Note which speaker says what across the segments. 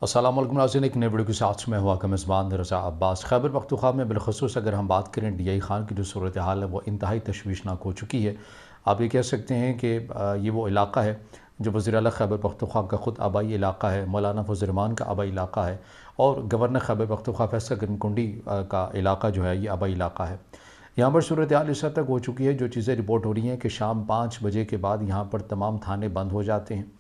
Speaker 1: अस्सलाम वालेकुम नाज़रीन, एक नए वीडियो के साथ मैं हुआ का मेज़बान रज़ा अब्बास। खैबर पख्तूनख्वा में बिलखसूस अगर हम बात करें DI खान की जो सूरत हाल है वो इंतहाई तशवीशनाक हो चुकी है। आप ये कह सकते हैं कि ये वो इलाका है जो वज़ीर आला खैबर पख्तूनख्वा का ख़ुद आबाई इलाका है, मौलाना फज़ल रहमान का आबाई इलाका है और गवर्नर खैबर पख्तूनख्वा फैसल गरमकुंडी का इलाका जो है ये आबाई इलाका है। यहाँ पर सूरत हाल इस हद तक हो चुकी है, जो चीज़ें रिपोर्ट हो रही हैं कि शाम 5 बजे के बाद यहाँ पर तमाम थाने बंद हो जाते हैं।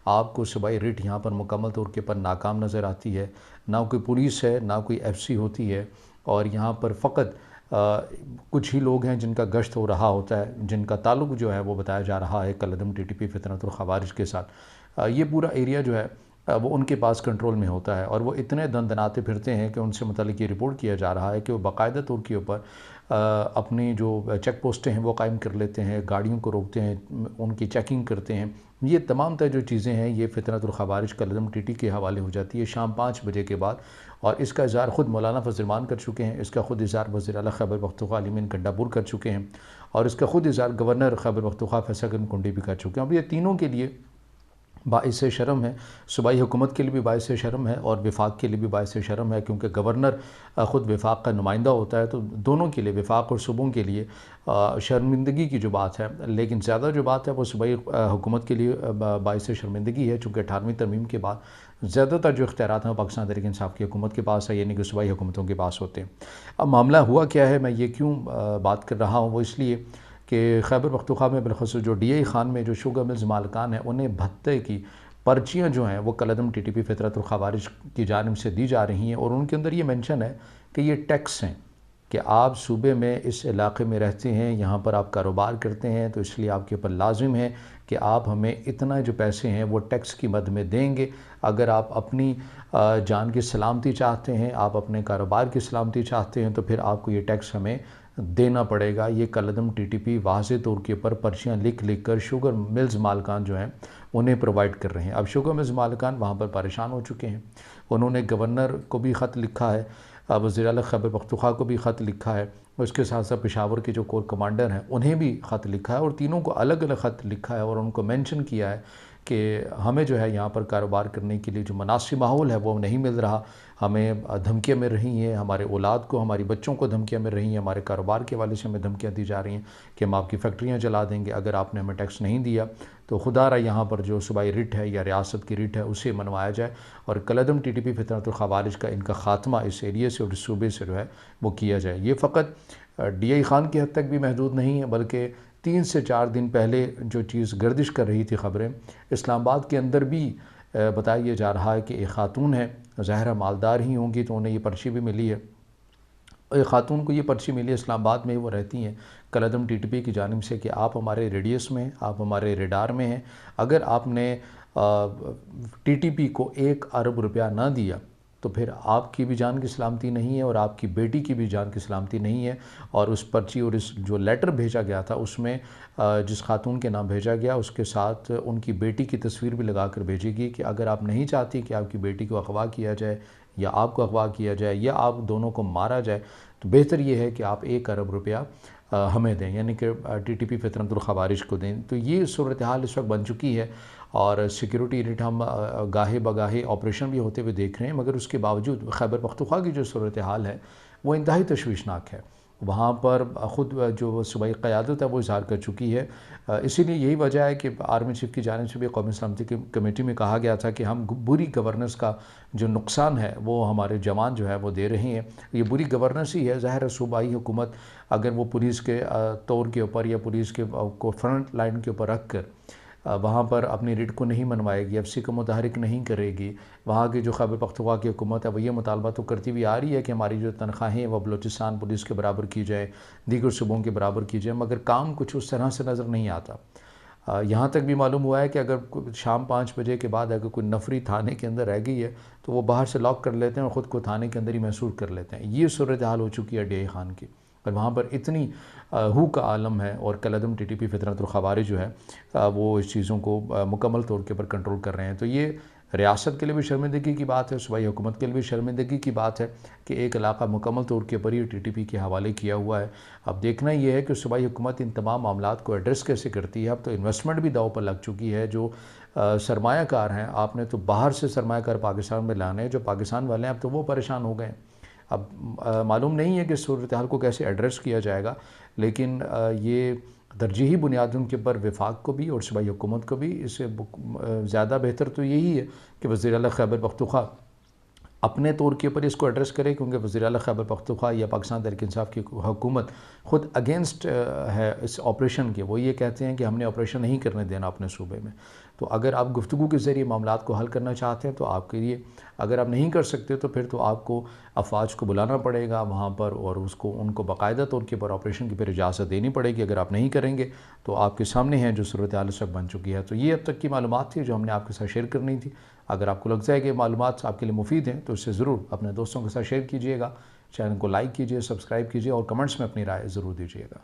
Speaker 1: आपको सूबाई रिट यहाँ पर मुकम्मल तौर के पर नाकाम नज़र आती है। ना कोई पुलिस है, ना कोई FC होती है और यहाँ पर फ़कत कुछ ही लोग हैं जिनका गश्त हो रहा होता है, जिनका ताल्लुक़ जो है वो बताया जा रहा है कलअदम TTP फितनतुल ख़वारिज के साथ। ये पूरा एरिया जो है वो उनके पास कंट्रोल में होता है और वो इतने दनदनाते फिरते हैं कि उनसे मुताल्लिक़ ये रिपोर्ट किया जा रहा है कि वो बाकायदा तौर के ऊपर अपनी जो चेक पोस्टें हैं वो कायम कर लेते हैं, गाड़ियों को रोकते हैं, उनकी चेकिंग करते हैं। ये तमाम तरह जो चीज़ें हैं ये फितनतुल ख़वारिज कलअदम TT के हवाले हो जाती है शाम 5 बजे के बाद। और इसका इज़हार ख़ुद मौलाना फज़ल रहमान कर चुके हैं, इसका ख़ुद इज़हार वज़ीर आला खैबर पख्तूनख्वा अली अमीन गंडापुर कर चुके हैं और इसका ख़ुद इज़हार गवर्नर खैबर पख्तूनख्वा फैसल गरमकुंडी भी कर चुके हैं। अब ये तीनों के लिए बाइस शर्म है, सूबाई हुकूमत के लिए भी बाइस शर्म है और वफाक के लिए भी बाइस शर्म है, क्योंकि गवर्नर ख़ुद वफाक का नुमाइंदा होता है। तो दोनों के लिए, वफाक और सूबों के लिए शर्मिंदगी की जो बात है, लेकिन ज़्यादा जो बात है वो सूबाई हुकूमत के लिए बाइस शर्मिंदगी है, चूँकि 18वीं तरमीम के बाद ज़्यादातर जो इख्तियारात हैं पाकिस्तान तहरीक इंसाफ की हुकूमत के पास है, यानी कि सूबाई हुकूमतों के पास होते हैं। अब मामला हुआ क्या है, मैं ये क्यों बात कर रहा हूँ, वो इसलिए कि खैबर पख्तूनख्वा में बिलखसूस जो DI खान में जो शुगर मिल्स मालिकान हैं उन्हें भत्ते की पर्चियाँ जो हैं वो कलअदम TTP फितरतुल ख़वारिज की जानिब से दी जा रही हैं और उनके अंदर ये मेंशन है कि ये टैक्स हैं कि आप सूबे में इस इलाके में रहते हैं, यहाँ पर आप कारोबार करते हैं, तो इसलिए आपके ऊपर लाजिम है कि आप हमें इतना जो पैसे हैं वो टैक्स की मद में देंगे। अगर आप अपनी जान की सलामती चाहते हैं, आप अपने कारोबार की सलामती चाहते हैं, तो फिर आपको ये टैक्स हमें देना पड़ेगा। ये कलअदम TTP वाज़े तौर के ऊपर पर्चियाँ लिख कर शुगर मिल्स मालिकान जो हैं उन्हें प्रोवाइड कर रहे हैं। अब शुगर मिल्स मालिकान वहाँ पर परेशान हो चुके हैं। उन्होंने गवर्नर को भी ख़त लिखा है, वज़ीर आला खैबर पख्तूनख्वा को भी ख़त लिखा है, उसके साथ साथ पेशावर के जो कोर कमांडर हैं उन्हें भी ख़त लिखा है और तीनों को अलग अलग ख़त लिखा है और उनको मेंशन किया है कि हमें जो है यहाँ पर कारोबार करने के लिए जो मुनासिब माहौल है वो नहीं मिल रहा, हमें धमकियाँ मिल रही हैं, हमारे औलाद को, हमारी बच्चों को धमकियाँ मिल रही हैं, हमारे कारोबार के हवाले से हमें धमकियाँ दी जा रही हैं कि हम आपकी फैक्ट्रियाँ जला देंगे अगर आपने हमें टैक्स नहीं दिया। तो खुदारा यहाँ पर जो सूबाई रिट है या रियासत की रिट है उसे मनवाया जाए और कलअदम TTP फितनतुल ख़वारिज का इनका ख़ात्मा इस एरिए से और इस सूबे से जो है वो किया जाए। ये फ़कत DI खान की हद तक भी महदूद नहीं है, बल्कि 3 से 4 दिन पहले जो चीज़ गर्दिश कर रही थी ख़बरें, इस्लामाबाद के अंदर भी बताया जा रहा है कि एक ख़ातून है, ज़ाहिर मालदार ही होंगी तो उन्हें ये पर्ची भी मिली है। एक ख़ातून को ये पर्ची मिली है, इस्लामाबाद में वो रहती हैं, कलअदम TTP की जानिब से कि आप हमारे रेडियस में, आप हमारे रेडार में हैं, अगर आपने TTP को 1 अरब रुपया ना दिया तो फिर आपकी भी जान की सलामती नहीं है और आपकी बेटी की भी जान की सलामती नहीं है। और उस पर्ची और इस जो लेटर भेजा गया था उसमें जिस खातून के नाम भेजा गया उसके साथ उनकी बेटी की तस्वीर भी लगा कर भेजेगी कि अगर आप नहीं चाहती कि आपकी बेटी को अगवा किया जाए या आपको अगवा किया जाए या आप दोनों को मारा जाए, तो बेहतर ये है कि आप 1 अरब रुपया हमें दें, यानी कि TTP फितनतुल ख़वारिज को दें। तो ये सूरत हाल इस वक्त बन चुकी है और सिक्योरिटी यूनिट हम गाहे बगाहे ऑपरेशन भी होते हुए देख रहे हैं, मगर उसके बावजूद खैबर पख्तूनख्वा की जो सूरत हाल है वो इंतहाई तशवीशनाक है। वहाँ पर ख़ुद जो सूबाई क़यादत है वो इज़हार कर चुकी है। इसीलिए यही वजह है कि आर्मी चीफ़ की जानिब से भी कौमी सलामती की कमेटी में कहा गया था कि हम बुरी गवर्नेंस का जो नुकसान है वो हमारे जवान जो है वो दे रहे हैं। ये बुरी गवर्नेंस ही है। ज़ाहिर है सूबाई हुकूमत अगर वो पुलिस के तौर के ऊपर या पुलिस के को फ्रंट लाइन के ऊपर रख कर वहाँ पर अपनी रिट को नहीं मनवाएगी, FC को मुतहरिक नहीं करेगी, वहाँ की जो खैबर पख्तूनख्वा की हुकूमत है वो ये मुतालबा तो करती हुई आ रही है कि हमारी जो तनख्वाहें वो बलूचिस्तान पुलिस के बराबर की जाए, दीगर सूबों के बराबर की जाए, मगर काम कुछ उस तरह से नज़र नहीं आता। यहाँ तक भी मालूम हुआ है कि अगर शाम 5 बजे के बाद अगर कोई नफरी थाने के अंदर रह गई है तो वो बाहर से लॉक कर लेते हैं और ख़ुद को थाने के अंदर ही महसूस कर लेते हैं। ये सूरत हाल हो चुकी है DI खान की और वहाँ पर इतनी हू का आलम है और कलअदम TTP फितनतुल ख़वारिज जो है वो इस चीज़ों को मुकम्मल तौर के ऊपर कंट्रोल कर रहे हैं। तो ये रियासत के लिए भी शर्मिंदगी की बात है, सूबाई हुकूमत के लिए भी शर्मिंदगी की बात है कि एक इलाका मुकम्मल तौर के ऊपर ही TTP के हवाले किया हुआ है। अब देखना ये है कि सूबाई हुकूमत इन तमाम मामलात को एड्रेस कैसे करती है। अब तो इन्वेस्टमेंट भी दाव पर लग चुकी है, जो سرمایہ کار ہیں، آپ نے تو باہر سے سرمایہ کار پاکستان میں لانے ہیں، جو پاکستان والے ہیں اب تو وہ پریشان ہو گئے ہیں۔ اب معلوم نہیں ہے کہ صورتحال کو کیسے ایڈریس کیا جائے گا، لیکن یہ ترجیحی بنیادوں کے اوپر وفاق کو بھی اور صوبائی حکومت کو بھی اس سے زیادہ بہتر تو یہی ہے کہ وزیر اعلیٰ خیبر پختونخوا اپنے طور کے اوپر اس کو ایڈریس کرے، کیونکہ وزیر اعلیٰ خیبر پختونخوا یا پاکستان تحریک انصاف کی حکومت خود اگینسٹ ہے اس آپریشن کے۔ وہ یہ کہتے ہیں کہ ہم نے آپریشن نہیں کرنے دینا اپنے صوبے میں۔ تو اگر آپ گفتگو کے ذریعے معاملات کو حل کرنا چاہتے ہیں تو آپ کے لیے، اگر آپ نہیں کر سکتے تو پھر تو آپ کو افواج کو بلانا پڑے گا وہاں پر، اور ان کو باقاعدہ طور کے اوپر آپریشن کی پھر اجازت دینی پڑے گی۔ اگر آپ نہیں کریں گے تو آپ کے سامنے ہیں جو صورتحال اس وقت بن چکی ہے۔ تو یہ اب تک کی معلومات تھی جو ہم نے آپ کے ساتھ شیئر کرنی تھی۔ اگر آپ کو لگتا ہے کہ معلومات آپ کے لیے مفید ہیں تو اسے ضرور اپنے دوستوں کے ساتھ شیئر کیجئے گا، چینل کو لائک کیجئے، سبسکرائب کیجئے اور کمنٹس میں اپنی رائے ضرور دیجئے گا۔